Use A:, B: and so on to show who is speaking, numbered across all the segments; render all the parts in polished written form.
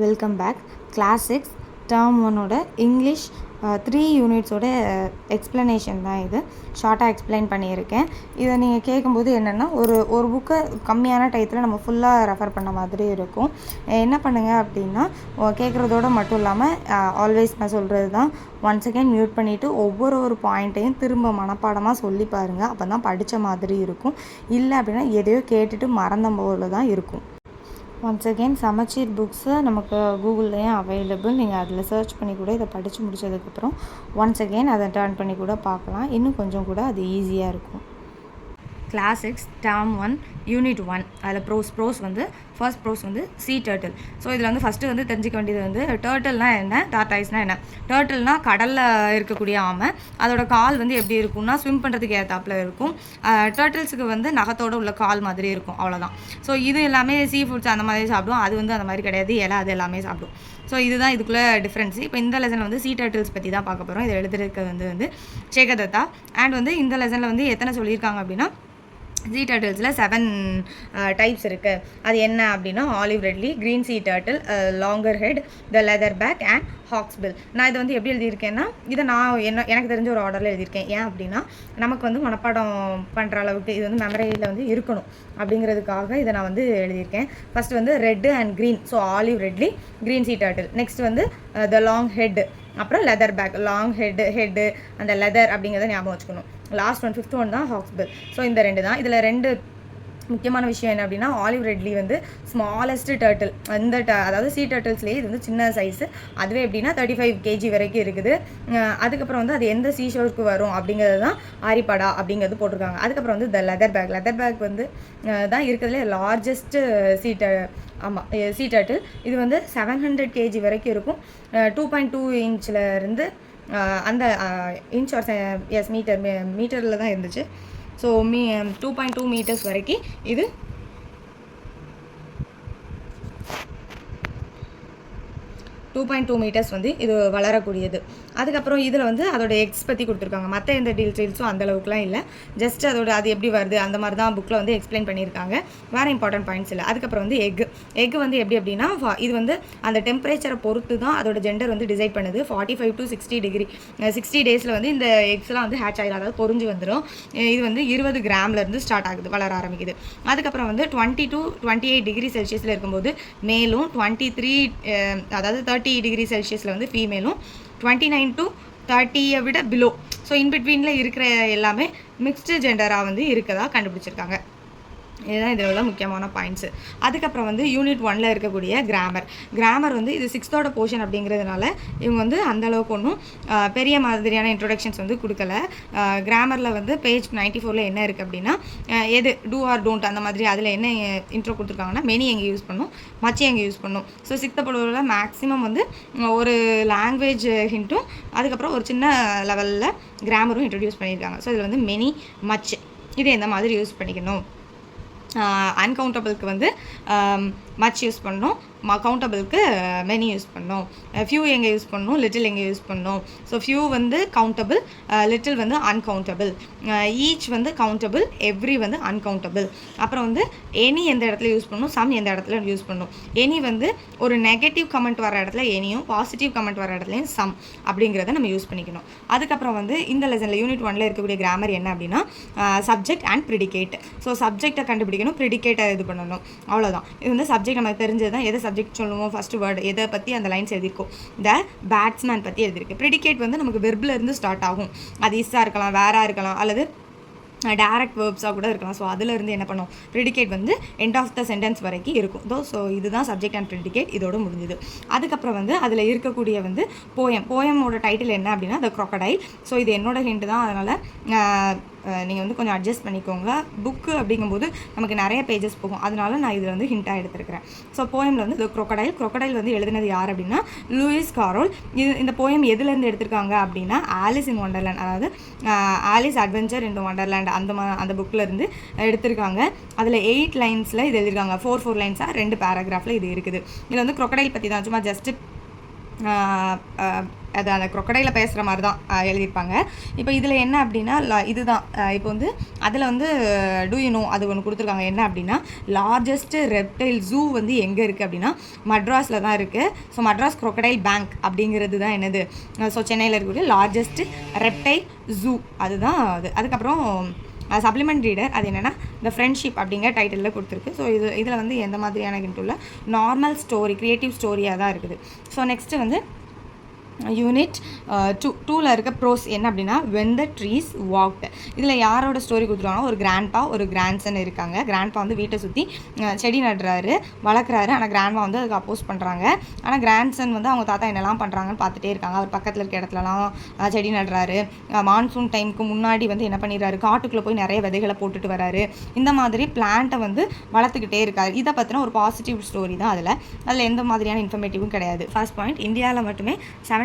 A: Welcome back. Class 6 term 1ஓட English 3 யூனிட்ஸோட explanation தான் இது. ஷார்ட்டாக எக்ஸ்பிளைன் பண்ணியிருக்கேன். இதை நீங்கள் கேட்கும்போது என்னென்னா ஒரு புக்கை கம்மியான டயத்தில் நம்ம ஃபுல்லாக ரெஃபர் பண்ண மாதிரி இருக்கும். என்ன பண்ணுங்கள் அப்படின்னா, கேட்குறதோடு மட்டும் இல்லாமல் ஆல்வேஸ் நான் சொல்கிறது தான், ஒன்ஸ் அகெயின் மியூட் பண்ணிவிட்டு ஒவ்வொரு பாயிண்ட்டையும் திரும்ப மனப்பாடமாக சொல்லி பாருங்கள். அப்போ தான் படித்த மாதிரி இருக்கும். இல்லை அப்படின்னா எதையோ கேட்டுட்டு மறந்த போல தான் இருக்கும். ஒன்ஸ் அகெயின் சமச்சீர் புக்ஸு நமக்கு கூகுள்லேயும் அவைலபிள். நீங்கள் அதில் சர்ச் பண்ணி கூட இதை படித்து முடித்ததுக்கப்புறம் ஒன்ஸ் அகெயின் அதை டர்ன் பண்ணி கூட பார்க்கலாம். இன்னும் கொஞ்சம் கூட அது ஈஸியாக இருக்கும். கிளாஸ் 6 டேர்ம் 1 யூனிட் 1 அதில் ப்ரோஸ் வந்து ஃபர்ஸ்ட் ப்ரோஸ் வந்து சீ டர்ட்டில். ஸோ இதில் வந்து ஃபஸ்ட்டு வந்து தெரிஞ்சிக்க வேண்டியது வந்து டர்ட்டில்னால் என்ன, டார்டாய்ஸ்னால் என்ன. டர்ட்டில்னால் கடலில் இருக்கக்கூடிய ஆமை. அதோட கால் வந்து எப்படி இருக்கும்னா ஸ்விம் பண்ணுறதுக்கு ஏற்றாப்பில் இருக்கும். டர்ட்டில்ஸுக்கு வந்து நகத்தோடு உள்ள கால் மாதிரி இருக்கும், அவ்வளோதான். ஸோ இது எல்லாமே சீ ஃபுட்ஸ் அந்த மாதிரி சாப்பிடும். அது வந்து அந்த மாதிரி கிடையாது, இலை அது எல்லாமே சாப்பிடும். ஸோ இதுதான் இதுக்குள்ளே டிஃப்ரென்ஸு. இப்போ இந்த லெசனில் வந்து சீ டர்ட்டில்ஸ் பற்றி தான் பார்க்க போகிறோம். இதை எழுதுறதுக்கு வந்து சேகதத்தா. அண்ட் வந்து இந்த லெசனில் வந்து எத்தனை சொல்லியிருக்காங்க அப்படின்னா, சீ டர்ட்டில்ஸில் 7 டைப்ஸ் இருக்குது. அது என்ன அப்படின்னா, olive ridley, green sea turtle, longer head, the leatherback and hawksbill. நான் இதை வந்து எப்படி எழுதியிருக்கேன்னா, இதை நான் எனக்கு தெரிஞ்ச ஒரு ஆர்டரில் எழுதியிருக்கேன். ஏன் அப்படின்னா, நமக்கு வந்து மனப்பாடம் பண்ணுற அளவுக்கு இது வந்து மெமரியில் வந்து இருக்கணும் அப்படிங்கிறதுக்காக இதை நான் வந்து எழுதியிருக்கேன். ஃபஸ்ட்டு வந்து red and green. So olive ridley, green sea turtle. Next வந்து த லாங் ஹெட், அப்புறம் லெதர் பேக். லாங் ஹெட்டு அந்த லெதர் அப்படிங்கிறத ஞாபகம் வச்சுக்கணும். லாஸ்ட் ஒன் 5th ஒன் தான் ஹாக்ஸ் பில். ஸோ இந்த 2 தான். இதில் 2 முக்கியமான விஷயம் என்ன அப்படின்னா, ஆலிவ் ரெட்லி வந்து ஸ்மாலஸ்ட் டர்ட்டில். அதாவது சீ டர்ட்டில்ஸ்லேயே இது வந்து சின்ன சைஸு. அதுவே எப்படின்னா 35 kg வரைக்கும் இருக்குது. அதுக்கப்புறம் வந்து அது எந்த சீஷோருக்கு வரும் அப்படிங்கிறது தான் ஆரிப்பாடா அப்படிங்கிறது போட்டிருக்காங்க. அதுக்கப்புறம் வந்து த லெதர் பேக் வந்து தான் இருக்கிறதுலே லார்ஜஸ்ட்டு சீ டர்ட்டில். இது வந்து 700 kg வரைக்கும் இருக்கும். 2.2 இன்ச்சில் இருந்து அந்த இன்ச் ஆர் மீட்டரில் தான் இருந்துச்சு. ஸோ 2.2 மீட்டர்ஸ் வரைக்கும் இது 2.2 மீட்டர்ஸ் வந்து இது வளரக்கூடியது. அதுக்கப்புறம் இதில் வந்து அதோட எக்ஸ் பற்றி கொடுத்துருக்காங்க. மற்ற எந்த டீட்டெயில்ஸும் அந்தளவுக்குலாம் இல்லை. ஜஸ்ட் அது எப்படி வருது அந்த மாதிரி தான் புக்கில் வந்து எக்ஸ்பிளைன் பண்ணியிருக்காங்க. வேறு இம்பார்ட்டன்ட் பாயிண்ட்ஸ் இல்லை. அதுக்கப்புறம் வந்து எக் வந்து எப்படி அப்படின்னா, இது வந்து அந்த டெம்பரேச்சரை பொறுத்து தான் அதோட ஜெண்டர் வந்து டிசைட் பண்ணுது. 45 to 60 டிகிரி 60 டேஸில் வந்து இந்த எக்ஸ்லாம் வந்து ஹேட்ச் ஆகிடும், அதாவது பொறிஞ்சு வந்துடும். இது வந்து 20 கிராம்லேருந்து ஸ்டார்ட் ஆகுது, வளர ஆரம்பிக்குது. அதுக்கப்புறம் வந்து 20 to 28 டிகிரி செல்சியஸில் இருக்கும்போது மேலும், 23 அதாவது 30 டிகிரி செல்சியஸில் வந்து ஃபீமேலும், 29 to 30 விட பிலோ. ஸோ இன்பிட்வீனில் இருக்கிற எல்லாமே மிக்ஸ்டு ஜெண்டராக வந்து இருக்கதா கண்டுபிடிச்சிருக்காங்க. இதுதான் இதில் உள்ள முக்கியமான பாயிண்ட்ஸு. அதுக்கப்புறம் வந்து யூனிட் 1ல் இருக்கக்கூடிய கிராமர் வந்து இது 6th போர்ஷன் அப்படிங்கிறதுனால இவங்க வந்து அந்தளவுக்கு ஒன்றும் பெரிய மாதிரியான இன்ட்ரொடக்ஷன்ஸ் வந்து கொடுக்கல. கிராமரில் வந்து பேஜ் 94ல் என்ன இருக்குது அப்படின்னா, எது டூ ஆர் டோன்ட் அந்த மாதிரி அதில் என்ன இன்ட்ரோ கொடுத்துருக்காங்கன்னா, மெனி எங்கே யூஸ் பண்ணணும், மச் எங்கே யூஸ் பண்ணணும். ஸோ 6th பொறுத்தவரையில் மேக்ஸிமம் வந்து ஒரு லாங்குவேஜ் ஹிண்ட்டும் அதுக்கப்புறம் ஒரு சின்ன லெவலில் கிராமரும் இன்ட்ரடியூஸ் பண்ணியிருக்காங்க. ஸோ இதில் வந்து மெனி, மச் இது எந்த மாதிரி யூஸ் பண்ணிக்கணும். அன்கவுண்டபிளுக்கு வந்து மச் யூஸ் பண்ணணும், கவுண்டபிளுக்கு மெனி யூஸ் பண்ணணும். ஃபியூ எங்கே யூஸ் பண்ணணும், லிட்டில் எங்கே யூஸ் பண்ணணும். ஸோ ஃபியூ வந்து கவுண்டபிள், லிட்டில் வந்து அன்கவுண்டபிள், ஈச் வந்து கவுண்டபிள், எவ்ரி வந்து அன்கவுண்டபிள். அப்புறம் வந்து எனி எந்த இடத்துல யூஸ் பண்ணணும், சம் எந்த இடத்துல யூஸ் பண்ணணும். எனி வந்து ஒரு நெகட்டிவ் கமெண்ட் வர இடத்துல எனியும், பாசிட்டிவ் கமெண்ட் வர இடத்துலையும் சம் அப்படிங்கிறத நம்ம யூஸ் பண்ணிக்கணும். அதுக்கப்புறம் வந்து இந்த லெசனில் யூனிட் 1ல் இருக்கக்கூடிய கிராமர் என்ன அப்படின்னா, சப்ஜெக்ட் அண்ட் ப்ரிடிகேட். ஸோ சப்ஜெக்டை கண்டுபிடிக்கணும், ப்ரிடிகேட்டை இது பண்ணணும், அவ்வளோதான். இது வந்து சப்ஜெக்ட் நமக்கு தெரிஞ்சது தான். எதை சப்ஜெக்ட் சொல்லுவோம், ஃபஸ்ட்டு வேர்டு எதை பற்றி அந்த லைன்ஸ் எழுதியிருக்கோம், த பேட்ஸ்மேன் பற்றி எழுதியிருக்கு. ப்ரிடிகேட் வந்து நமக்கு வெர்பில் இருந்து ஸ்டார்ட் ஆகும். அது இஸ்ஸாக இருக்கலாம், வேறாக இருக்கலாம், அல்லது டைரக்ட் வேர்ப்ஸாக கூட இருக்கலாம். ஸோ அதிலிருந்து என்ன பண்ணும், ப்ரிடிகேட் வந்து எண்ட் ஆஃப் த சென்டென்ஸ் வரைக்கும் இருக்கும். ஸோ இதுதான் சப்ஜெக்ட் அண்ட் ப்ரிடிகேட், இதோட முடிஞ்சுது. அதுக்கப்புறம் வந்து அதில் இருக்கக்கூடிய வந்து போயமோட டைட்டில் என்ன அப்படின்னா, த க்ரொக்கடைல். ஸோ இது என்னோட ஹிண்ட் தான், அதனால் நீங்கள் வந்து கொஞ்சம் அட்ஜஸ்ட் பண்ணிக்கோங்க. புக்கு அப்படிங்கும்போது நமக்கு நிறைய பேஜஸ் போகும், அதனால நான் இதில் வந்து ஹிண்ட்டாக எடுத்துருக்கிறேன். ஸோ போயமில் வந்து த க்ரொக்கடைல் வந்து எழுதினது யார் அப்படின்னா, லூயிஸ் காரோல். இந்த போயம் எதுலேருந்து எடுத்திருக்காங்க அப்படின்னா, ஆலிஸ் இன் ஒண்டர்லேண்ட், அதாவது ஆலிஸ் அட்வென்ச்சர் இன் ஒண்டர்லேண்ட் அந்த புக்கில் இருந்து எடுத்திருக்காங்க. அதில் 8 லைன்ஸில் இது எழுதியிருக்காங்க. 4 லைன்ஸாக 2 பேராகிராஃபில் இது இருக்குது. இதில் வந்து க்ரொக்கடைல் பற்றி தான், சும்மா ஜஸ்ட்டு அது அந்த crocodile பேசுகிற மாதிரி தான் எழுதியிருப்பாங்க. இப்போ இதில் என்ன அப்படின்னா இதுதான் இப்போ வந்து அதில் வந்து டூ யூ நோ அது ஒன்று கொடுத்துருக்காங்க. என்ன அப்படின்னா லார்ஜஸ்ட் ரெப்டைல் ஜூ வந்து எங்கே இருக்குது அப்படின்னா மட்ராஸில் தான் இருக்குது. ஸோ மட்ராஸ் crocodile பேங்க் அப்படிங்கிறது தான் என்னது, ஸோ சென்னையில் இருக்கக்கூடிய லார்ஜஸ்ட் ரெப்டைல் ஜூ அதுதான் அது. அதுக்கப்புறம் சப்ளிமெண்ட் ரீடர் அது என்னென்னா இந்த ஃப்ரெண்ட்ஷிப் அப்படிங்கிற டைட்டிலில் கொடுத்துருக்கு. ஸோ இதில் வந்து எந்த மாதிரியான ஹிண்ட்டுள்ள நார்மல் ஸ்டோரி க்ரியேட்டிவ் ஸ்டோரியாக தான் இருக்குது. ஸோ நெக்ஸ்ட்டு வந்து யூனிட் 2ல் இருக்க ப்ரோஸ் என்ன அப்படின்னா வென் த ட்ரீஸ் வாக்ட். இதில் யாரோட ஸ்டோரி கொடுத்துருவாங்கன்னா ஒரு கிராண்ட்பா ஒரு கிராண்ட்சன் இருக்காங்க. கிராண்ட்பா வந்து வீட்டை சுற்றி செடி நடுறாரு வளர்க்குறாரு. ஆனால் கிராண்ட்மா வந்து அதுக்கு அப்போஸ் பண்ணுறாங்க. ஆனால் கிராண்ட்சன் வந்து அவங்க தாத்தா என்னெல்லாம் பண்ணுறாங்கன்னு பார்த்துட்டே இருக்காங்க. அவர் பக்கத்தில் இருக்க இடத்துலலாம் செடி நடுறாரு. மான்சூன் டைமுக்கு முன்னாடி வந்து என்ன பண்ணிடுறாரு, காட்டுக்குள்ளே போய் நிறைய விதைகளை போட்டுட்டு வராரு. இந்த மாதிரி பிளான்ட்டை வந்து வளர்த்துக்கிட்டே இருக்காரு. இதை பற்றின ஒரு பாசிட்டிவ் ஸ்டோரி தான். அதில் எந்த மாதிரியான இன்ஃபர்மேட்டிவும் கிடையாது. ஃபர்ஸ்ட் பாயிண்ட், இந்தியாவில் மட்டுமே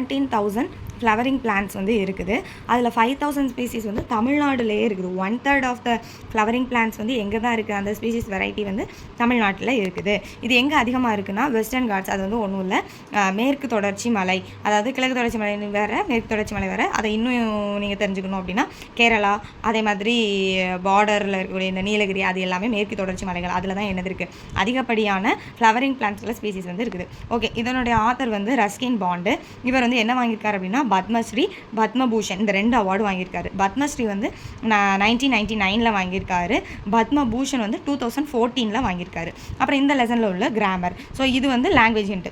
A: 17,000 ஃப்ளவரிங் பிளான்ட்ஸ் வந்து இருக்குது. அதில் 5,000 ஸ்பீசிஸ் வந்து தமிழ்நாடுலேயே இருக்குது. 1/3 ஆஃப் த ஃப்ளவரிங் பிளான்ட்ஸ் வந்து எங்கே தான் இருக்குது, அந்த ஸ்பீசிஸ் வெரைட்டி வந்து தமிழ்நாட்டில் இருக்குது. இது எங்கே அதிகமாக இருக்குன்னா வெஸ்டர்ன் காட்ஸ். அது வந்து ஒன்றும் இல்லை, மேற்கு தொடர்ச்சி மலை, அதாவது கிழக்கு தொடர்ச்சி மலை வேறு மேற்கு தொடர்ச்சி மலை வேறு. அதை இன்னும் நீங்கள் தெரிஞ்சுக்கணும் அப்படின்னா கேரளா, அதே மாதிரி பார்டரில் இருக்கக்கூடிய இந்த நீலகிரி, அது எல்லாமே மேற்கு தொடர்ச்சி மலைகள். அதில் தான் என்னது இருக்குது, அதிகப்படியான ஃப்ளவரிங் பிளான்ட்ஸில் ஸ்பீசிஸ் வந்து இருக்குது. ஓகே, இதனுடைய ஆத்தர் வந்து ரஸ்கின் பாண்டு. இவர் வந்து என்ன வாங்கியிருக்காரு அப்படின்னா பத்மஸ்ரீ பத்மபூஷன் இந்த 2 அவார்டு வாங்கியிருக்காரு. பத்மஸ்ரீ வந்து 1999 வாங்கியிருக்காரு. பத்மபூஷன் வந்து 2014 வாங்கியிருக்காரு. அப்புறம் இந்த லெசனில் உள்ள கிராமர். ஸோ இது வந்து லாங்குவேஜ் ஹிண்ட்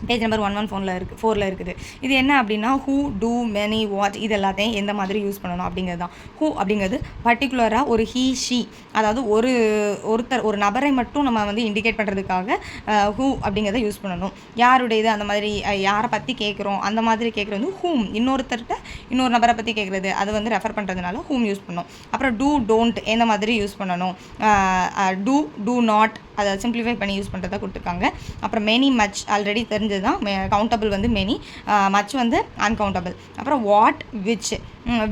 A: பேஜ் நம்பர் 114 இருக்குது. இது என்ன அப்படின்னா ஹூ, டூ, மெனி, வாட் இது எல்லாத்தையும் எந்த மாதிரி யூஸ் பண்ணணும் அப்படிங்கிறது தான். ஹூ அப்படிங்கிறது பர்டிகுலராக ஒரு ஹீ ஷீ, அதாவது ஒருத்தர் ஒரு நபரை மட்டும் நம்ம வந்து இண்டிகேட் பண்ணுறதுக்காக ஹூ அப்படிங்கிறத யூஸ் பண்ணணும். யாருடைய இது அந்த மாதிரி யாரை பற்றி கேட்குறோம் அந்த மாதிரி கேட்குறது வந்து ஹூம். இன்னொருத்தர்கிட்ட இன்னொரு நபரை பற்றி கேட்குறது அது வந்து ரெஃபர் பண்ணுறதுனால ஹூம் யூஸ் பண்ணணும். அப்புறம் டூ, டோன்ட் எந்த மாதிரி யூஸ் பண்ணணும். டூ நாட் அதை சிம்பிளிஃபை பண்ணி யூஸ் பண்ணுறதா கொடுத்துருக்காங்க. அப்புறம் மெனி, மச் ஆல்ரெடி தெரிஞ்சது தான். கவுண்டபிள் வந்து மெனி, மச் வந்து அன்கவுண்டபிள். அப்புறம் வாட்,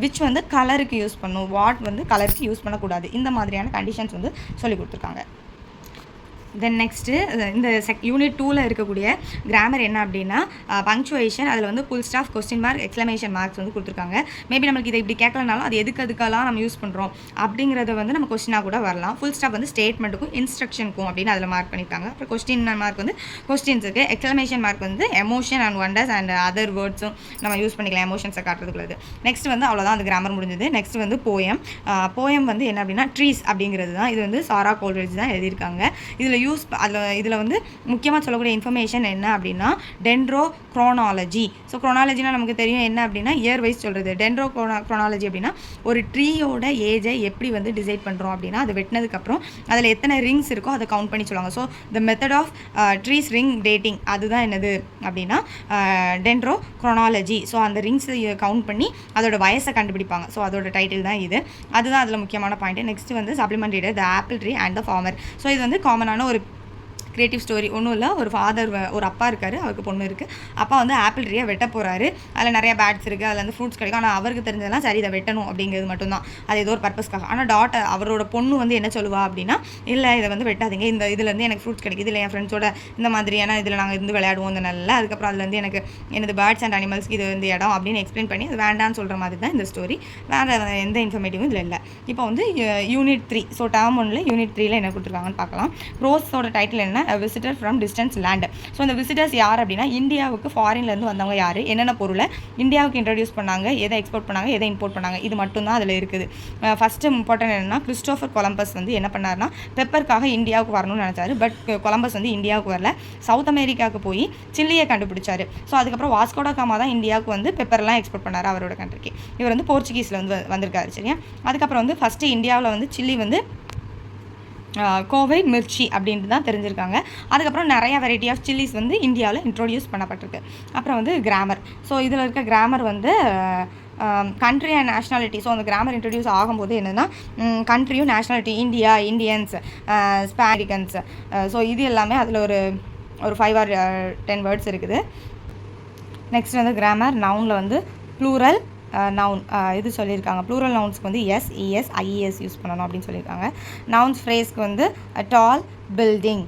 A: விச் வந்து கலருக்கு யூஸ் பண்ணணும், வாட் வந்து கலருக்கு யூஸ் பண்ணக்கூடாது. இந்த மாதிரியான கண்டிஷன்ஸ் வந்து சொல்லி கொடுத்துருக்காங்க. தென் நெக்ஸ்ட்டு இந்த யூனிட் 2ல் இருக்கக்கூடிய கிராமர் என்ன அப்படின்னா பங்க்சுவேஷன். அதில் வந்து full stop, question mark, exclamation marks வந்து கொடுத்துருக்காங்க. மேபி நம்மளுக்கு இதை இப்படி கேட்கலனாலும் அது எதுக்கெல்லாம் நம்ம யூஸ் பண்ணுறோம் அப்படிங்கிறத வந்து நம்ம கொஸ்டினாக கூட வரலாம். ஃபுல் ஸ்டாப் வந்து ஸ்டேட்மெண்ட்டுக்கும் இன்ஸ்ட்ரக்ஷனுக்கும் அப்படின்னு அதில் மார்க் பண்ணியிருக்காங்க. அப்புறம் கொஸ்டின் மார்க் வந்து கொஸ்டின்ஸுக்கு, எக்ஸ்க்ளமேஷன் மார்க் வந்து emotion and wonders and other வேர்ட்ஸும் நம்ம யூஸ் பண்ணிக்கலாம் எமோஷன்ஸை காட்டுறதுக்குள்ளது. நெக்ஸ்ட் வந்து அவ்வளோதான் அந்த கிராமர் முடிஞ்சது. நெக்ஸ்ட் வந்து போயம் வந்து என்ன அப்படின்னா ட்ரீஸ் அப்படிங்கிறது தான். இது வந்து சாரா கோல்ரிட்ஜ் தான் எழுதியிருக்காங்க. இதில் வந்து முக்கியமாக சொல்லக்கூடிய இன்ஃபர்மேஷன் என்ன அப்படின்னா டென்ட்ரோ குரோனாலஜி. ஸோ குரோனாலஜினா நமக்கு தெரியும் என்ன அப்படின்னா இயர் வைஸ் சொல்கிறது. டென்ட்ரோ குரோனாலஜி அப்படின்னா ஒரு ட்ரீயோட ஏஜை எப்படி வந்து டிசைட் பண்ணுறோம் அப்படின்னா அது வெட்டினதுக்கப்புறம் அதில் எத்தனை ரிங்ஸ் இருக்கோ அதை கவுண்ட் பண்ணி சொல்லுவாங்க. So the method of trees ring dating அதுதான் என்னது அப்படின்னா டென்ட்ரோ குரோனாலஜி. ஸோ அந்த ரிங்ஸ் கவுண்ட் பண்ணி அதோட வயசை கண்டுபிடிப்பாங்க. ஸோ அதோட டைட்டில் தான் இது. அதுதான் அதில் முக்கியமான பாயிண்ட். நெக்ஸ்ட் வந்து supplement reader the apple tree and the farmer. So இது வந்து காமனான ஒரு க்ரியேட்டிவ் ஸ்டோரி. ஒன்றும் இல்லை, ஒரு அப்பா இருக்கார், அவருக்கு பொண்ணு இருக்குது. அப்பா வந்து ஆப்பிள் ட்ரீயை வெட்ட போகிறாரு. அதில் நிறைய பேட்ஸ் இருக்குது, அதில் வந்து ஃப்ரூட்ஸ் கிடைக்கும். ஆனால் அவருக்கு தெரிஞ்சதெல்லாம் சரி இதை வெட்டணும் அப்படிங்கிறது மட்டும்தான், அது ஏதோ ஒரு பர்பஸ்க்காக. ஆனால் அவரோட பொண்ணு வந்து என்ன சொல்லுவா அப்படின்னா இல்லை இதை வந்து வெட்டாதீங்க, இந்த இதுலேருந்து எனக்கு ஃப்ரூட்ஸ் கிடைக்குது, இல்லை என் ஃப்ரெண்ட்ஸோட இந்த மாதிரியான இதில் நாங்கள் இருந்து விளையாடுவோம் இந்த நல்ல, அதுக்கப்புறம் அதுலேருந்து எனக்கு எனது பேர்ட்ஸ் அண்ட் அனிமல்ஸ்க்கு இது இந்த இடம் அப்படின்னு எக்ஸ்பிளைன் பண்ணி அது வேண்டான்னு சொல்கிற மாதிரி தான் இந்த ஸ்டோரி. வேறு எந்த இன்ஃபர்மேட்டிவும் இதில் இல்லை. இப்போ வந்து யூனிட் 3. ஸோ டேர்ம் 1ல் யூனிட் 3ல் என்ன கொடுத்துருக்காங்கன்னு பார்க்கலாம். ப்ரோஸோட டைட்டில் என்ன, visitor from distance land. So இந்த விசிட்டர்ஸ் யார் அப்படின்னா இந்தியாவுக்கு ஃபாரின்லேருந்து வந்தவங்க யார், என்னென்ன பொருளை இந்தியாவுக்கு இன்ட்ரடியூஸ் பண்ணாங்க, எதை எக்ஸ்போர்ட் பண்ணாங்க, எதை இம்போர்ட் பண்ணாங்க, இது மட்டும்தான் அதில் இருக்குது. ஃபஸ்ட்டு இம்பார்ட்டன்ட் என்னென்னா கிறிஸ்டோஃபர் கொலம்பஸ் வந்து என்ன பண்ணார்னா பெப்பருக்காக இந்தியாவுக்கு வரணும்னு நினச்சாரு. பட் கொலம்பஸ் வந்து இந்தியாவுக்கு வரல, சவுத் அமெரிக்காவுக்கு போய் சில்லியை கண்டுபிடிச்சாரு. ஸோ அதுக்கப்புறம் வாஸ்கோட காமா தான் இந்தியாவுக்கு வந்து பெப்பர்லாம் எக்ஸ்போர்ட் பண்ணார் அவரோட கண்ட்ரிக்கு. இவர் வந்து போர்ச்சுகீஸில் வந்து வந்திருக்காரு. சரியா, அதுக்கப்புறம் வந்து ஃபஸ்ட்டு இந்தியாவில் வந்து சில்லி வந்து கோவை மிர்ச்சி அப்படின்ட்டு தான் தெரிஞ்சிருக்காங்க. அதுக்கப்புறம் நிறையா வெரைட்டி ஆஃப் சில்லிஸ் வந்து இந்தியாவில் இன்ட்ரோடியூஸ் பண்ணப்பட்டிருக்கு. அப்புறம் வந்து கிராமர். ஸோ இதில் இருக்க கிராமர் வந்து கண்ட்ரி அண்ட் நேஷ்னாலிட்டி. ஸோ அந்த கிராமர் இன்ட்ரடியூஸ் ஆகும்போது என்னென்னா கண்ட்ரியும் நேஷ்னாலிட்டி, இந்தியா, இந்தியன்ஸ், ஸ்பாரிகன்ஸ். ஸோ இது எல்லாமே அதில் ஒரு 5 or 10 வேர்ட்ஸ் இருக்குது. நெக்ஸ்ட் வந்து கிராமர். நவுனில் வந்து ப்ளூரல் நவுன் இது சொல்லியிருக்காங்க. ப்ளூரல் நவுன்ஸ்க்கு வந்து எஸ், இஎஸ், ஐஇஎஸ் யூஸ் பண்ணணும் அப்படின்னு சொல்லியிருக்காங்க. நவுன்ஸ் ஃப்ரேஸ்க்கு வந்து டால், பில்டிங்,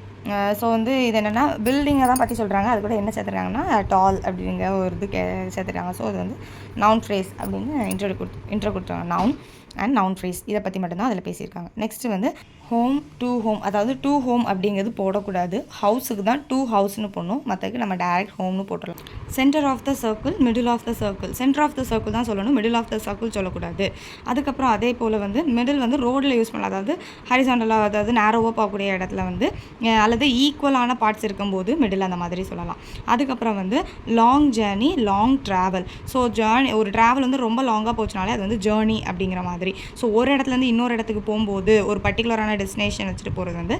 A: ஸோ வந்து இது என்னென்னா பில்டிங்கை தான் பற்றி சொல்கிறாங்க. அது கூட என்ன சேர்த்துறாங்கன்னா டால் அப்படிங்கிற ஒரு இது சேர்த்துறாங்க. ஸோ அது வந்து நவுன் ஃப்ரேஸ் அப்படின்னு இன்ட்ரோ கொடுத்துருவாங்க. நவுன் அண்ட் நவுன் ஃப்ரேஸ் இதை பற்றி மட்டும்தான் அதில் பேசியிருக்காங்க. நெக்ஸ்ட்டு வந்து ஹோம் டு ஹோம், அதாவது டு ஹோம் அப்படிங்கிறது போடக்கூடாது. ஹவுஸுக்கு தான் டு ஹவுஸ்னு போடணும், மற்றதுக்கு நம்ம டேரெக்ட் ஹோம்னு போட்டுடலாம். Centre of the circle, middle of the circle, centre of the circle தான் சொல்லணும், மிடில் ஆஃப் த சர்க்கிள் சொல்லக்கூடாது. அதுக்கப்புறம் அதே போல் வந்து மிடில் வந்து ரோடில் யூஸ் பண்ணலாம், அதாவது ஹரிசாண்டலாக, அதாவது நேரோவாக போகக்கூடிய இடத்துல வந்து அல்லது ஈக்குவலான பார்ட்ஸ் இருக்கும்போது மிடில் அந்த மாதிரி சொல்லலாம். அதுக்கப்புறம் வந்து long journey, long travel. So journey, ஒரு ட்ராவல் வந்து ரொம்ப லாங்காக போச்சுனாலே அது வந்து ஜேர்னி அப்படிங்கிற மாதிரி. ஸோ ஒரு இடத்துலேருந்து இன்னொரு இடத்துக்கு போகும்போது ஒரு பர்டிகுலரான டெஸ்டினேஷன் வச்சுட்டு போகிறது வந்து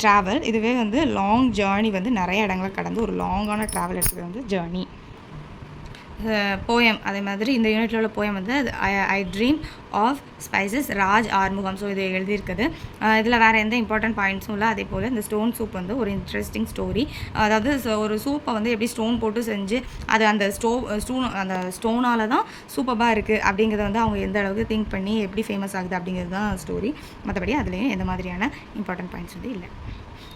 A: ட்ராவல். இதுவே வந்து லாங் ஜேர்னி வந்து நிறைய இடங்களை கடந்து ஒரு லாங்கான ட்ராவல் எடுத்துகிறது வந்து ஜேர்னி. போயம் அதே மாதிரி இந்த யூனிட்டில் உள்ள போயம் வந்து I dream of spices, Raj Arumugam. So இது எழுதியிருக்குது. இதில் வேறு எந்த இம்பார்ட்டன்ட் பாயிண்ட்ஸும் இல்லை. அதே போல் இந்த ஸ்டோன் சூப் வந்து ஒரு இன்ட்ரெஸ்டிங் ஸ்டோரி. அதாவது ஒரு சூப்பை வந்து எப்படி ஸ்டோன் போட்டு செஞ்சு அது அந்த அந்த ஸ்டோனால் தான் சூப்பராக இருக்குது அப்படிங்கிறத வந்து அவங்க எந்த அளவுக்கு திங்க் பண்ணி எப்படி ஃபேமஸ் ஆகுது அப்படிங்கிறது தான் ஸ்டோரி. மற்றபடி அதுலேயும் எந்த மாதிரியான இம்பார்ட்டன்ட் பாயிண்ட்ஸ் வந்து இல்லை.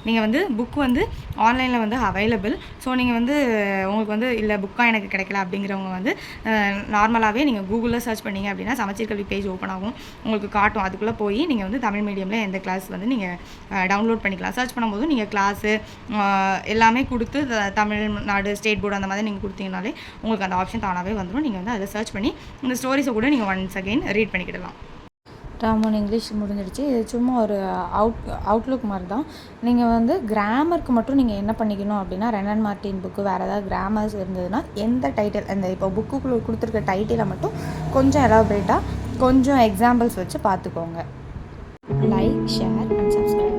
A: நீங்கள் வந்து புக் வந்து ஆன்லைனில் வந்து அவைலபிள். ஸோ நீங்கள் வந்து உங்களுக்கு வந்து இல்லை புக்காக எனக்கு கிடைக்கல அப்படிங்கிறவங்க வந்து நார்மலாகவே நீங்கள் கூகுளில் சர்ச் பண்ணிங்க அப்படின்னா சமச்சீர் கல்வி பேஜ் ஓப்பன் ஆகும், உங்களுக்கு காட்டும். அதுக்குள்ளே போய் நீங்கள் வந்து தமிழ் மீடியமில் எந்த கிளாஸ் வந்து நீங்கள் டவுன்லோட் பண்ணிக்கலாம். சர்ச் பண்ணும்போது நீங்கள் கிளாஸு எல்லாமே கொடுத்து தமிழ்நாடு ஸ்டேட் போர்டு அந்த மாதிரி நீங்கள் கொடுத்தீங்கனாலே உங்களுக்கு அந்த ஆப்ஷன் தானாகவே வந்துடும். நீங்கள் வந்து அதை சர்ச் பண்ணி இந்த ஸ்டோரிஸை கூட நீங்கள் ஒன்ஸ் அகெயின் ரீட் பண்ணிக்கிடலாம். டேர்ம் 1 இங்கிலீஷ் முடிஞ்சிடுச்சு. இது சும்மா ஒரு அவுட்லுக் மாதிரி தான். நீங்கள் வந்து கிராமருக்கு மட்டும் நீங்கள் என்ன பண்ணிக்கணும் அப்படின்னா, ரெனன் மார்ட்டின் புக்கு வேறு ஏதாவது கிராமர்ஸ் இருந்ததுன்னா எந்த டைட்டில், அந்த இப்போ புக்குக்குள்ளே கொடுத்துருக்க டைட்டிலை மட்டும் கொஞ்சம் எலாபரேட்டாக கொஞ்சம் எக்ஸாம்பிள்ஸ் வச்சு பார்த்துக்கோங்க. Like, share and subscribe.